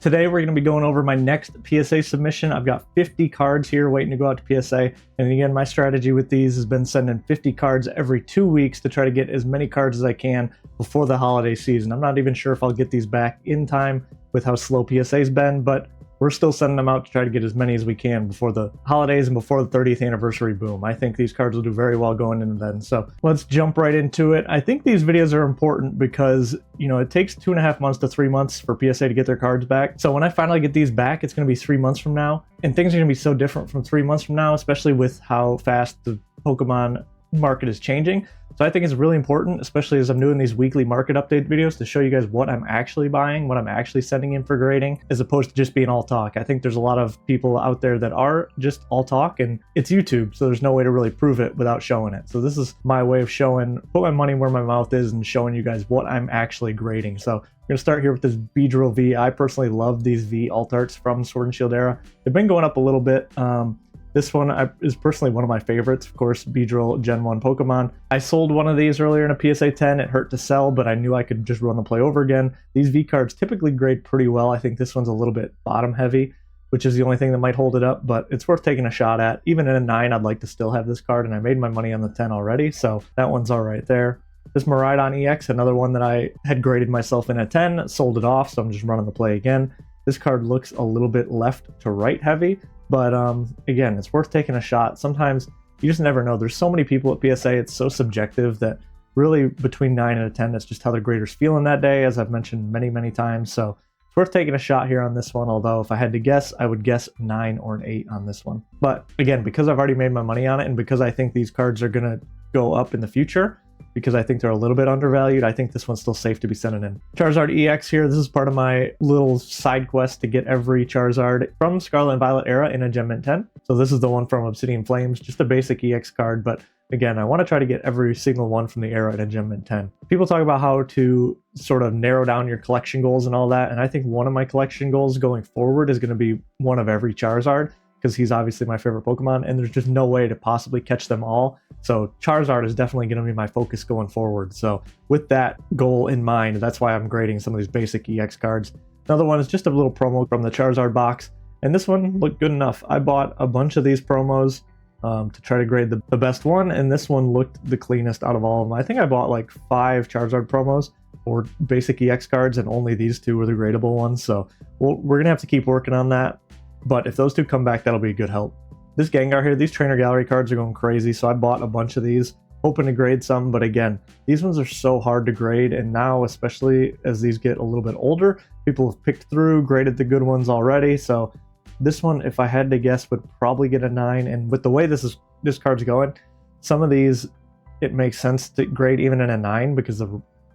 Today we're going to be going over my next PSA submission. I've got 50 cards here waiting to go out to PSA. And again, my strategy with these has been sending 50 cards every 2 weeks to try to get as many cards as I can before the holiday season. I'm not even sure if I'll get these back in time with how slow PSA's been, but we're still sending them out to try to get as many as we can before the holidays and before the 30th anniversary boom. I think these cards will do very well going into then. So let's jump right into it. I think these videos are important because, you know, it takes 2.5 months to 3 months for PSA to get their cards back. So when I finally get these back, it's going to be 3 months from now. And things are going to be so different from 3 months from now, especially with how fast the Pokemon market is changing. So I think it's really important, especially as I'm doing these weekly market update videos, to show you guys what I'm actually buying, what I'm actually sending in for grading, as opposed to just being all talk. I think there's a lot of people out there that are just all talk, and it's YouTube, so there's no way to really prove it without showing it. So this is my way of showing, put my money where my mouth is and showing you guys what I'm actually grading. So I'm going to start here with this Beedrill V. I personally love these V alt arts from Sword and Shield era. They've been going up a little bit. This one is personally one of my favorites, of course, Beedrill Gen 1 Pokemon. I sold one of these earlier in a PSA 10. It hurt to sell, but I knew I could just run the play over again. These V cards typically grade pretty well. I think this one's a little bit bottom heavy, which is the only thing that might hold it up, but it's worth taking a shot at. Even in a 9, I'd like to still have this card, and I made my money on the 10 already, so that one's all right there. This Miraidon EX, another one that I had graded myself in a 10, sold it off, so I'm just running the play again. This card looks a little bit left to right heavy, but again, it's worth taking a shot. Sometimes you just never know. There's so many people at PSA, it's so subjective that really between 9 and a 10, that's just how the grader's feeling that day, as I've mentioned many, many times. So it's worth taking a shot here on this one, although if I had to guess, I would guess 9 or an 8 on this one. But again, because I've already made my money on it, and because I think these cards are going to go up in the future, because I think they're a little bit undervalued, I think this one's still safe to be sending in. Charizard EX here. This is part of my little side quest to get every Charizard from Scarlet and Violet era in a Gem Mint 10. So this is the one from Obsidian Flames, just a basic EX card, but again, I want to try to get every single one from the era in a Gem Mint 10. People talk about how to sort of narrow down your collection goals and all that, and I think one of my collection goals going forward is going to be one of every Charizard, because he's obviously my favorite Pokemon, and there's just no way to possibly catch them all. So Charizard is definitely going to be my focus going forward. So with that goal in mind, that's why I'm grading some of these basic EX cards. Another one is just a little promo from the Charizard box, and this one looked good enough. I bought a bunch of these promos to try to grade the best one, and this one looked the cleanest out of all of them. I think I bought like 5 Charizard promos or basic EX cards, and only these 2 were the gradable ones. So we're going to have to keep working on that. But if those 2 come back, that'll be a good help. This Gengar here, these trainer gallery cards are going crazy, so I bought a bunch of these, hoping to grade some, but again, these ones are so hard to grade, and now, especially as these get a little bit older, people have picked through, graded the good ones already, so this one, if I had to guess, would probably get a 9, and with the way this card's going, some of these, it makes sense to grade even in a 9, because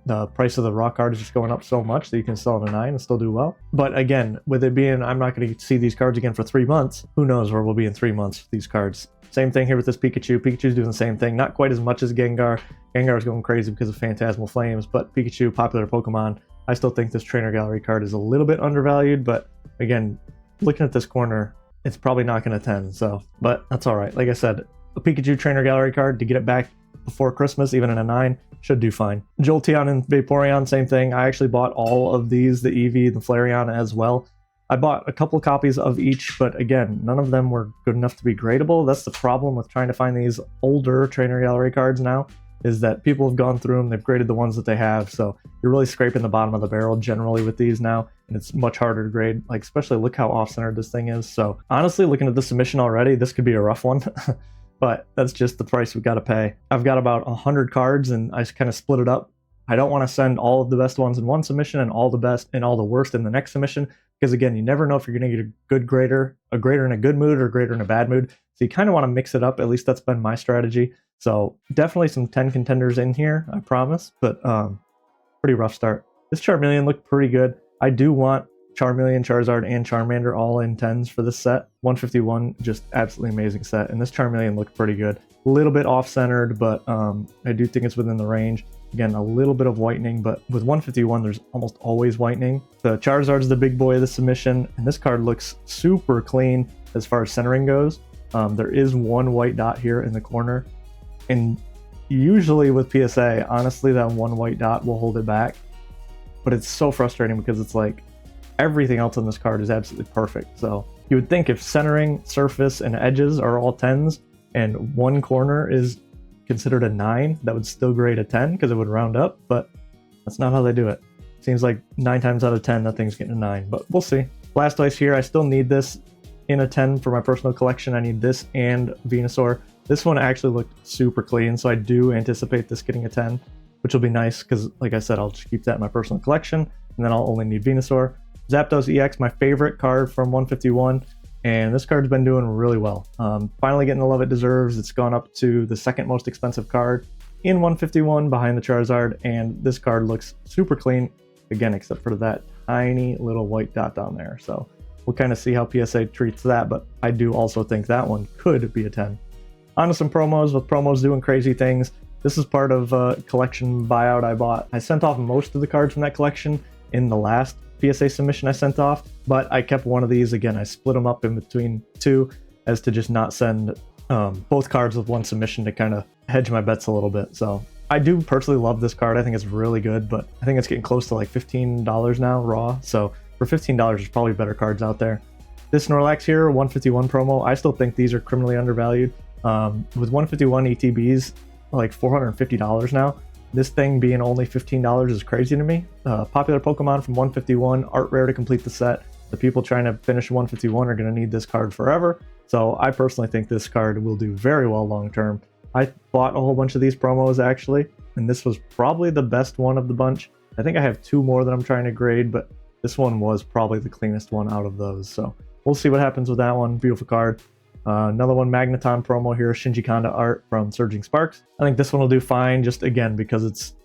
the price of the raw card is just going up so much that you can sell it at a 9 and still do well. But again, with it being, I'm not going to see these cards again for 3 months. Who knows where we'll be in 3 months with these cards. Same thing here with this Pikachu. Pikachu's doing the same thing. Not quite as much as Gengar. Gengar is going crazy because of Phantasmal Flames, but Pikachu, popular Pokemon. I still think this trainer gallery card is a little bit undervalued, but again, looking at this corner, it's probably not going to 10. So, but that's all right. Like I said, a Pikachu trainer gallery card to get it back before Christmas, even in a 9, should do fine. Jolteon and Vaporeon, same thing. I actually bought all of these, the Eevee, the Flareon as well. I bought a couple copies of each, but again, none of them were good enough to be gradable. That's the problem with trying to find these older trainer gallery cards now, is that people have gone through them, they've graded the ones that they have, so you're really scraping the bottom of the barrel generally with these now, and it's much harder to grade, like especially look how off-centered this thing is. So honestly, looking at the submission already, this could be a rough one. But that's just the price we've got to pay. I've got about 100 cards, and I kind of split it up. I don't want to send all of the best ones in one submission and all the best and all the worst in the next submission, because again, you never know if you're going to get a good grader, a grader in a good mood or a grader in a bad mood. So you kind of want to mix it up. At least that's been my strategy. So definitely some 10 contenders in here, I promise, but pretty rough start. This Charmeleon looked pretty good. I do want Charmeleon, Charizard, and Charmander all in 10s for this set. 151, just absolutely amazing set. And this Charmeleon looked pretty good. A little bit off-centered, but I do think it's within the range. Again, a little bit of whitening, but with 151, there's almost always whitening. The Charizard's the big boy of the submission, and this card looks super clean as far as centering goes. There is one white dot here in the corner, and usually with PSA, honestly, that one white dot will hold it back. But it's so frustrating because it's like, everything else on this card is absolutely perfect. So you would think if centering, surface, and edges are all 10s and one corner is considered a 9, that would still grade a 10 because it would round up, but that's not how they do it. Seems like 9 times out of 10 that thing's getting a 9, but we'll see. Blastoise here, I still need this in a 10 for my personal collection. I need this and Venusaur. This one actually looked super clean, so I do anticipate this getting a 10, which will be nice because, like I said, I'll just keep that in my personal collection, and then I'll only need Venusaur. Zapdos EX, my favorite card from 151, and this card's been doing really well. Finally getting the love it deserves. It's gone up to the second most expensive card in 151 behind the Charizard, and this card looks super clean, again, except for that tiny little white dot down there. So we'll kind of see how PSA treats that, but I do also think that one could be a 10. On to some promos, with promos doing crazy things. This is part of a collection buyout I bought. I sent off most of the cards from that collection in the last PSA submission I sent off, but I kept one of these. Again, I split them up in between two as to just not send both cards with one submission to kind of hedge my bets a little bit. So I do personally love this card. I think it's really good, but I think it's getting close to like $15 now raw. So for $15, there's probably better cards out there. This Snorlax here, 151 promo, I still think these are criminally undervalued. With 151 ETBs, like $450 now. This thing being only $15 is crazy to me. Popular Pokemon from 151, art rare to complete the set. The people trying to finish 151 are going to need this card forever. So I personally think this card will do very well long term. I bought a whole bunch of these promos actually, and this was probably the best one of the bunch. I think I have 2 more that I'm trying to grade, but this one was probably the cleanest one out of those. So we'll see what happens with that one. Beautiful card. Another one, Magneton promo here, Shinji Kanda art from Surging Sparks. I think this one will do fine, just again because it's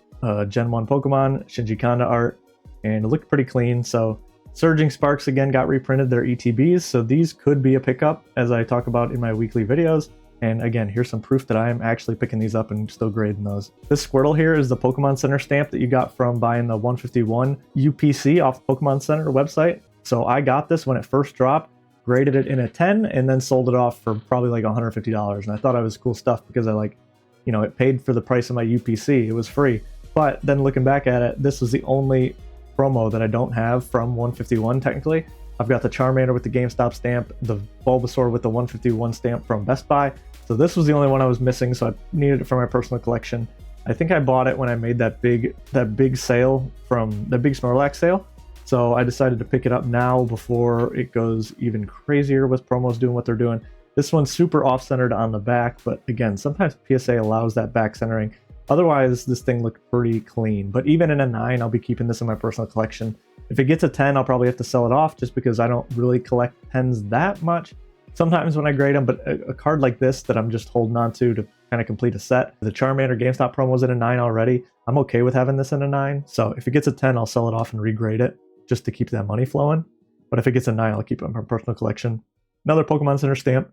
Gen 1 Pokemon, Shinji Kanda art, and it looked pretty clean. So Surging Sparks again got reprinted their ETBs, so these could be a pickup as I talk about in my weekly videos. And again, here's some proof that I am actually picking these up and still grading those. This Squirtle here is the Pokemon Center stamp that you got from buying the 151 UPC off the Pokemon Center website. So I got this when it first dropped, graded it in a 10, and then sold it off for probably like $150. And I thought it was cool stuff because I like, you know, it paid for the price of my UPC. It was free. But then looking back at it, this is the only promo that I don't have from 151 technically. I've got the Charmander with the GameStop stamp, the Bulbasaur with the 151 stamp from Best Buy. So this was the only one I was missing, so I needed it for my personal collection. I think I bought it when I made that big sale from the big Snorlax sale. So I decided to pick it up now before it goes even crazier with promos doing what they're doing. This one's super off-centered on the back, but again, sometimes PSA allows that back centering. Otherwise, this thing looked pretty clean. But even in a 9, I'll be keeping this in my personal collection. If it gets a 10, I'll probably have to sell it off just because I don't really collect 10s that much. Sometimes when I grade them, but a card like this that I'm just holding on to kind of complete a set. The Charmander GameStop promo's in a 9 already. I'm okay with having this in a 9. So if it gets a 10, I'll sell it off and regrade it just to keep that money flowing. But if it gets a 9, I'll keep it in my personal collection. Another Pokemon Center stamp.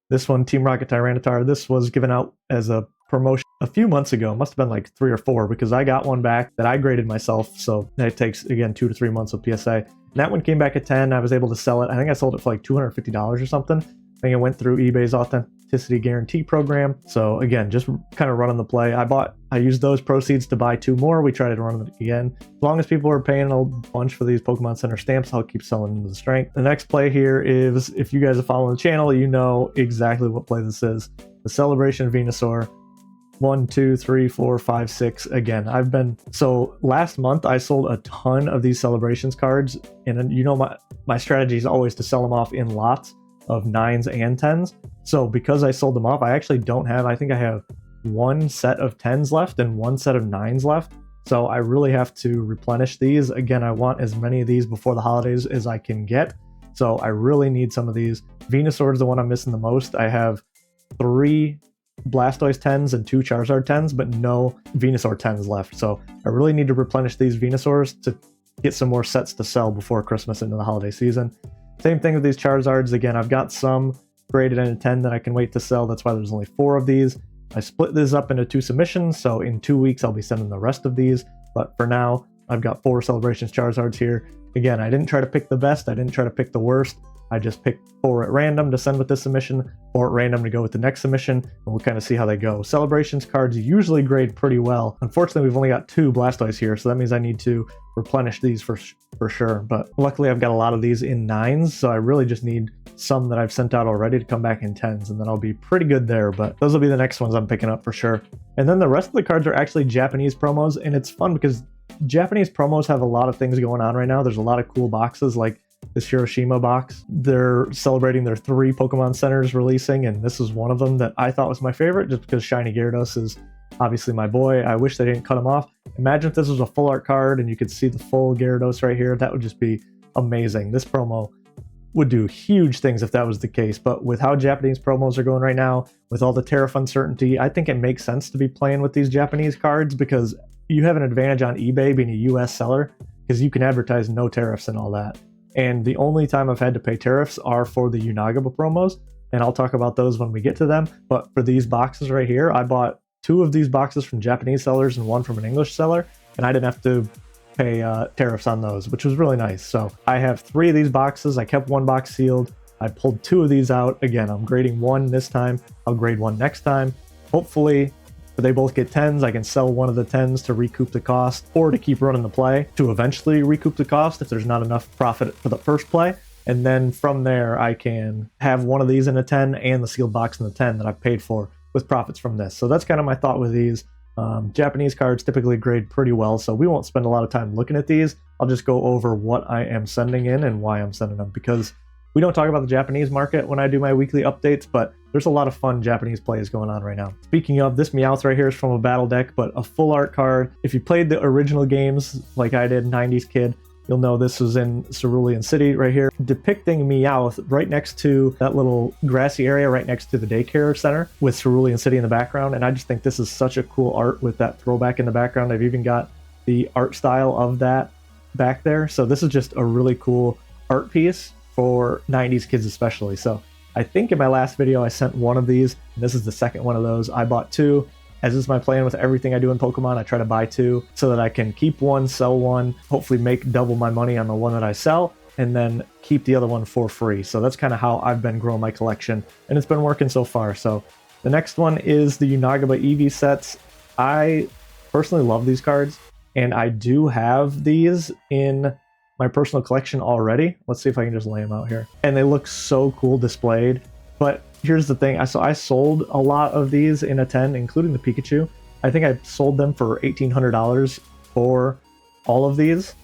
This one, Team Rocket Tyranitar. This was given out as a promotion a few months ago. Must have been like 3 or 4 because I got one back that I graded myself. So it takes, again, 2 to 3 months of PSA. And that one came back at 10. I was able to sell it. I think I sold it for like $250 or something. I think it went through eBay's authenticity guarantee program. So again, just kind of running the play. I used those proceeds to buy 2 more. We tried to run them again. As long as people are paying a bunch for these Pokemon Center stamps, I'll keep selling them to the strength. The next play here is, if you guys are following the channel, you know exactly what play this is. The Celebration Venusaur. 1, 2, 3, 4, 5, 6. Again, so last month I sold a ton of these Celebrations cards, and you know my strategy is always to sell them off in lots of 9s and 10s. So because I sold them off, I actually don't have, I think I have 1 set of 10s left and 1 set of 9s left. So I really have to replenish these. Again, I want as many of these before the holidays as I can get. So I really need some of these. Venusaur is the one I'm missing the most. I have 3 Blastoise 10s and 2 Charizard 10s, but no Venusaur 10s left. So I really need to replenish these Venusaurs to get some more sets to sell before Christmas into the holiday season. Same thing with these Charizards. Again, I've got some graded in a 10 that I can wait to sell. That's why there's only 4 of these. I split this up into 2 submissions, so in 2 weeks I'll be sending the rest of these. But for now, I've got 4 Celebrations Charizards here. Again, I didn't try to pick the best. I didn't try to pick the worst. I just picked 4 at random to send with this submission, 4 at random to go with the next submission, and we'll kind of see how they go. Celebrations cards usually grade pretty well. Unfortunately, we've only got 2 Blastoise here, so that means I need to replenish these for sure. But luckily I've got a lot of these in 9s, so I really just need some that I've sent out already to come back in 10s, and then I'll be pretty good there. But those will be the next ones I'm picking up for sure. And then the rest of the cards are actually Japanese promos, and it's fun because Japanese promos have a lot of things going on right now. There's a lot of cool boxes, like this Hiroshima box. They're celebrating their 3 Pokemon centers releasing, and this is one of them that I thought was my favorite just because Shiny Gyarados is obviously my boy. I wish they didn't cut him off. Imagine if this was a full art card and you could see the full Gyarados right here. That would just be amazing. This promo would do huge things if that was the case, but with how Japanese promos are going right now, with all the tariff uncertainty, I think it makes sense to be playing with these Japanese cards because you have an advantage on eBay being a US seller because you can advertise no tariffs and all that. And the only time I've had to pay tariffs are for the Unagaba promos, and I'll talk about those when we get to them. But for these boxes right here, I bought 2 of these boxes from Japanese sellers and 1 from an English seller, and I didn't have to pay tariffs on those, which was really nice. So I have 3 of these boxes. I kept 1 box sealed. I pulled 2 of these out. Again, I'm grading 1 this time. I'll grade 1 next time. Hopefully, if they both get 10s, I can sell 1 of the 10s to recoup the cost, or to keep running the play to eventually recoup the cost if there's not enough profit for the first play. And then from there, I can have 1 of these in a 10 and the sealed box in the 10 that I've paid for with profits from this. So that's kind of my thought with these. Japanese cards typically grade pretty well, so we won't spend a lot of time looking at these. I'll just go over what I am sending in and why I'm sending them, because we don't talk about the Japanese market when I do my weekly updates, but there's a lot of fun Japanese plays going on right now. Speaking of, this Meowth right here is from a battle deck, but a full art card. If you played the original games like I did, 90s kid, you'll know this was in Cerulean City right here, depicting Meowth right next to that little grassy area right next to the daycare center with Cerulean City in the background. And I just think this is such a cool art with that throwback in the background. I've even got the art style of that back there. So this is just a really cool art piece for 90s kids especially. So I think in my last video I sent 1 of these, and this is the second one of those. I bought 2. As is my plan with everything I do in Pokemon, I try to buy 2 so that I can keep 1, sell 1, hopefully make double my money on the one that I sell, and then keep the other one for free. So that's kind of how I've been growing my collection, and it's been working so far. So the next one is the Unagaba Eevee sets. I personally love these cards, and I do have these in my personal collection already. Let's see if I can just lay them out here. And they look so cool displayed, but here's the thing. So I sold a lot of these in a 10, including the Pikachu. I think I sold them for $1,800 for all of these.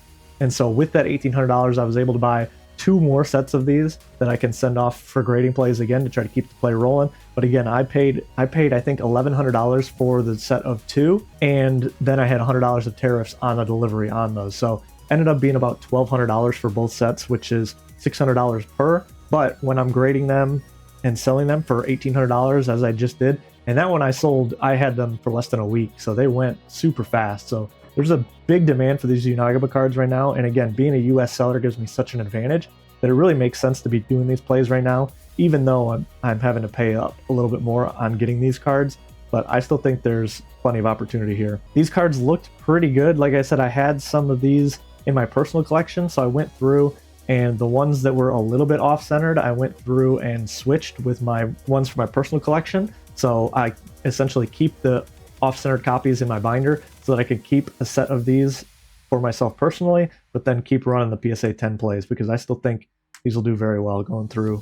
And so with that $1,800, I was able to buy 2 more sets of these that I can send off for grading plays again to try to keep the play rolling. But again, I paid I think $1,100 for the set of 2, and then I had $100 of tariffs on the delivery on those. So ended up being about $1,200 for both sets, which is $600 per. But when I'm grading them and selling them for $1,800, as I just did, and that one I sold, I had them for less than a week, so they went super fast. So there's a big demand for these Unagaba cards right now, and again, being a US seller gives me such an advantage that it really makes sense to be doing these plays right now, even though I'm having to pay up a little bit more on getting these cards. But I still think there's plenty of opportunity here. These cards looked pretty good. Like I said, I had some of these in my personal collection, so I went through, and the ones that were a little bit off-centered, I went through and switched with my ones for my personal collection. So I essentially keep the off-centered copies in my binder so that I could keep a set of these for myself personally, but then keep running the PSA 10 plays, because I still think these will do very well going through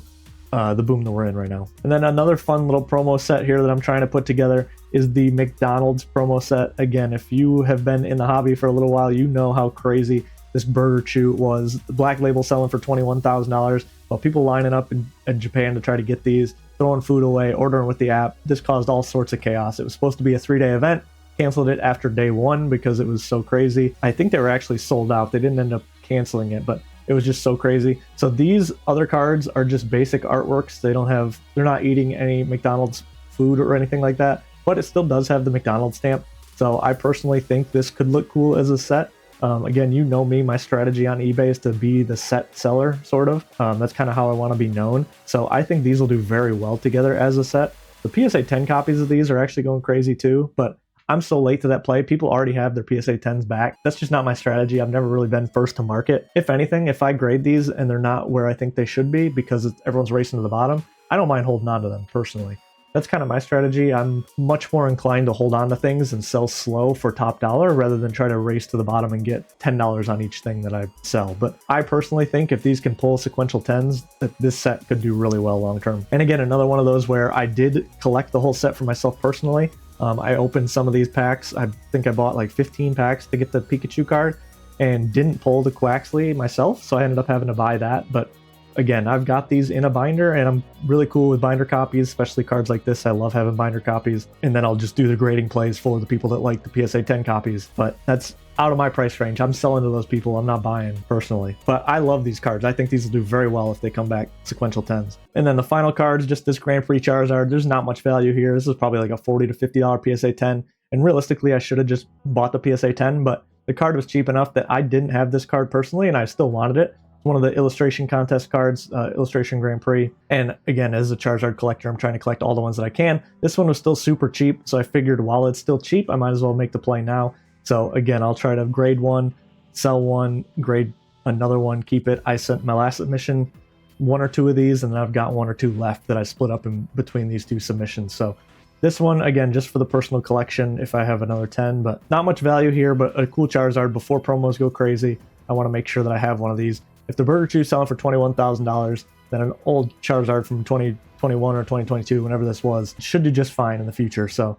the boom that we're in right now. And then another fun little promo set here that I'm trying to put together is the McDonald's promo set. Again, if you have been in the hobby for a little while, you know how crazy this Burger Chew was. The Black Label selling for $21,000, while people lining up in Japan to try to get these, throwing food away, ordering with the app. This caused all sorts of chaos. It was supposed to be a 3-day event, canceled it after day 1 because it was so crazy. I think they were actually sold out. They didn't end up canceling it, but it was just so crazy. So these other cards are just basic artworks. They're not eating any McDonald's food or anything like that, but it still does have the McDonald's stamp. So I personally think this could look cool as a set. Again, you know me, my strategy on eBay is to be the set seller, sort of. That's kind of how I want to be known. So I think these will do very well together as a set. The PSA 10 copies of these are actually going crazy too, but I'm so late to that play. People already have their PSA 10s back. That's just not my strategy. I've never really been first to market. If anything, if I grade these and they're not where I think they should be because everyone's racing to the bottom, I don't mind holding on to them personally. that's kind of my strategy. I'm much more inclined to hold on to things and sell slow for top dollar rather than try to race to the bottom and get $10 on each thing that I sell. But I personally think if these can pull sequential 10s, that this set could do really well long term. And again, another one of those where I did collect the whole set for myself personally. I opened some of these packs. I think I bought like 15 packs to get the Pikachu card and didn't pull the Quaxley myself, so I ended up having to buy that. But again, I've got these in a binder, and I'm really cool with binder copies, especially cards like this. I love having binder copies, and then I'll just do the grading plays for the people that like the PSA 10 copies. But that's out of my price range. I'm selling to those people. I'm not buying personally. But I love these cards. I think these will do very well if they come back sequential 10s. And then the final cards, just this Grand Prix Charizard. There's not much value here. This is probably like a $40 to $50 PSA 10. And realistically, I should have just bought the PSA 10, but the card was cheap enough that I didn't have this card personally, and I still wanted it. It's one of the illustration contest cards, Illustration Grand Prix. And again, as a Charizard collector, I'm trying to collect all the ones that I can. This one was still super cheap, so I figured while it's still cheap, I might as well make the play now. So again, I'll try to grade one, sell one, grade another one, keep it. I sent my last submission 1 or 2 of these, and then I've got 1 or 2 left that I split up in between these 2 submissions. So this one, again, just for the personal collection if I have another 10, but not much value here, but a cool Charizard before promos go crazy. I want to make sure that I have one of these. If the Burger Chew's selling for $21,000, then an old Charizard from 2021 or 2022, whenever this was, should do just fine in the future. So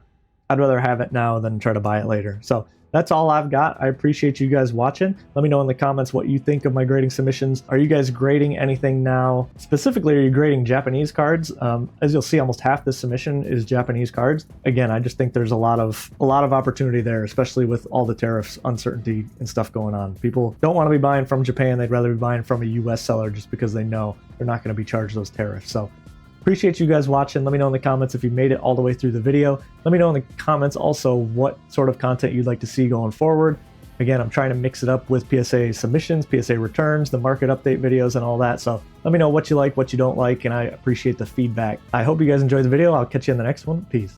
I'd rather have it now than try to buy it later. So that's all I've got. I appreciate you guys watching. Let me know in the comments what you think of my grading submissions. Are you guys grading anything now? Specifically, are you grading Japanese cards? As you'll see, almost half this submission is Japanese cards. Again, I just think there's a lot of opportunity there, especially with all the tariffs, uncertainty, and stuff going on. People don't want to be buying from Japan. They'd rather be buying from a US seller just because they know they're not going to be charged those tariffs. So appreciate you guys watching. Let me know in the comments if you made it all the way through the video. Let me know in the comments also what sort of content you'd like to see going forward. Again, I'm trying to mix it up with PSA submissions, PSA returns, the market update videos, and all that. So let me know what you like, what you don't like, and I appreciate the feedback. I hope you guys enjoyed the video. I'll catch you in the next one. Peace.